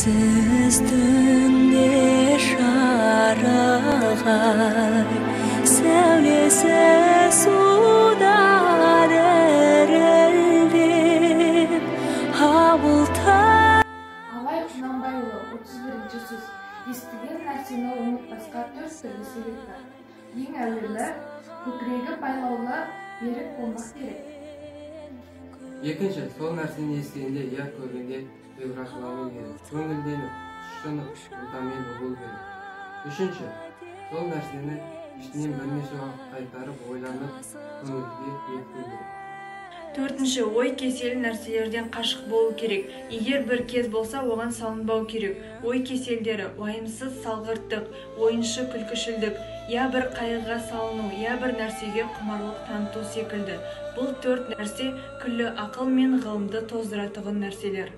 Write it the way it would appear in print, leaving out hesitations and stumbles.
Sіз түнде шарығай, сәулесі суда дірілдеп, ауылтай. Абай Құнанбайұлы 31-ші сөз. Естіген нәрсені ұмытпасқа 4 түрлі себеп бар. Ең әуелі, көкірегі байлаулы, берік болмақ керек. Екінші, сол нәрсені естігенде, я көргенде ғибратлану керек. Көңілденіп, тұшынып, ынтамен болу керек. Үшінші, сол нәрсені ішінен бірнеше уақыт қайтарып, ойланып, көңілге бекіту керек. Төртінші, ой кеселі нәрселерден қашық болу керек. Егер бір кез болса, оған салынбау керек. Ой кеселдері уайымсыз салғырттық, ойыншы күлкішілдік, я бір қайғыға салыну, я бір нәрсеге құмарлық таныту секілді. Бұл төрт нәрсе күллі ақыл мен ғылымды тоздыратығын нәрселер.